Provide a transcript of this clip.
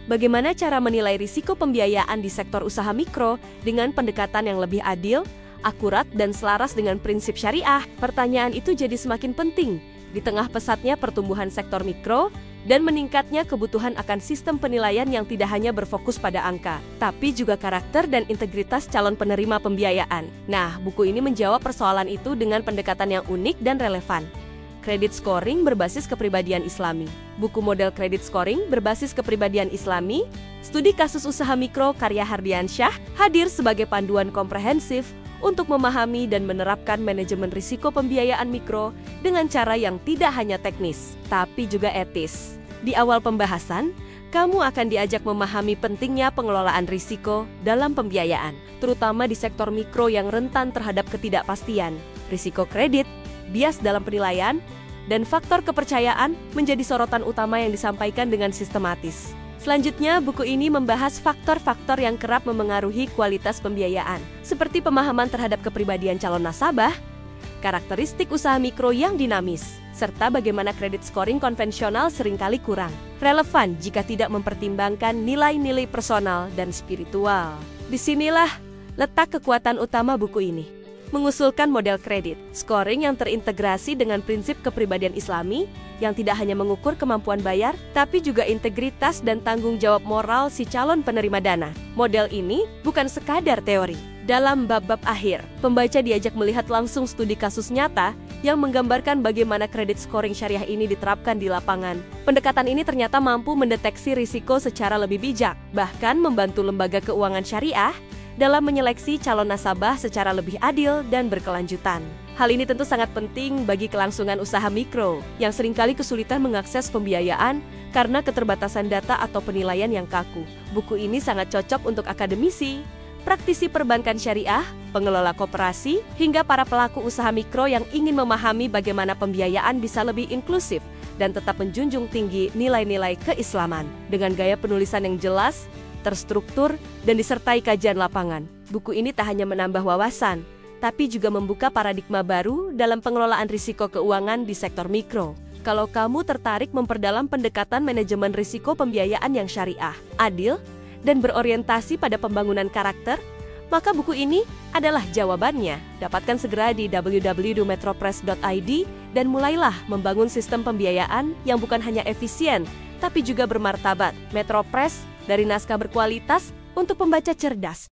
bagaimana cara menilai risiko pembiayaan di sektor usaha mikro dengan pendekatan yang lebih adil, akurat, dan selaras dengan prinsip syariah? Pertanyaan itu jadi semakin penting di tengah pesatnya pertumbuhan sektor mikro dan meningkatnya kebutuhan akan sistem penilaian yang tidak hanya berfokus pada angka, tapi juga karakter dan integritas calon penerima pembiayaan. Nah, buku ini menjawab persoalan itu dengan pendekatan yang unik dan relevan. Kredit scoring berbasis kepribadian Islami. Buku model kredit scoring berbasis kepribadian Islami, studi kasus usaha mikro karya Hardiansyah, hadir sebagai panduan komprehensif untuk memahami dan menerapkan manajemen risiko pembiayaan mikro dengan cara yang tidak hanya teknis, tapi juga etis. Di awal pembahasan, kamu akan diajak memahami pentingnya pengelolaan risiko dalam pembiayaan, terutama di sektor mikro yang rentan terhadap ketidakpastian, risiko kredit, bias dalam penilaian, dan faktor kepercayaan menjadi sorotan utama yang disampaikan dengan sistematis. Selanjutnya, buku ini membahas faktor-faktor yang kerap memengaruhi kualitas pembiayaan, seperti pemahaman terhadap kepribadian calon nasabah, karakteristik usaha mikro yang dinamis, serta bagaimana kredit scoring konvensional seringkali kurang relevan jika tidak mempertimbangkan nilai-nilai personal dan spiritual. Disinilah letak kekuatan utama buku ini. Mengusulkan model kredit scoring yang terintegrasi dengan prinsip kepribadian Islami yang tidak hanya mengukur kemampuan bayar, tapi juga integritas dan tanggung jawab moral si calon penerima dana. Model ini bukan sekadar teori. Dalam bab-bab akhir, pembaca diajak melihat langsung studi kasus nyata yang menggambarkan bagaimana kredit scoring syariah ini diterapkan di lapangan. Pendekatan ini ternyata mampu mendeteksi risiko secara lebih bijak, bahkan membantu lembaga keuangan syariah dalam menyeleksi calon nasabah secara lebih adil dan berkelanjutan. Hal ini tentu sangat penting bagi kelangsungan usaha mikro yang seringkali kesulitan mengakses pembiayaan karena keterbatasan data atau penilaian yang kaku. Buku ini sangat cocok untuk akademisi, praktisi perbankan syariah, pengelola koperasi, hingga para pelaku usaha mikro yang ingin memahami bagaimana pembiayaan bisa lebih inklusif dan tetap menjunjung tinggi nilai-nilai keislaman. Dengan gaya penulisan yang jelas, terstruktur, dan disertai kajian lapangan, buku ini tak hanya menambah wawasan, tapi juga membuka paradigma baru dalam pengelolaan risiko keuangan di sektor mikro. Kalau kamu tertarik memperdalam pendekatan manajemen risiko pembiayaan yang syariah, adil, dan berorientasi pada pembangunan karakter, maka buku ini adalah jawabannya. Dapatkan segera di www.metropress.id dan mulailah membangun sistem pembiayaan yang bukan hanya efisien, tapi juga bermartabat. Metropress, dari naskah berkualitas untuk pembaca cerdas.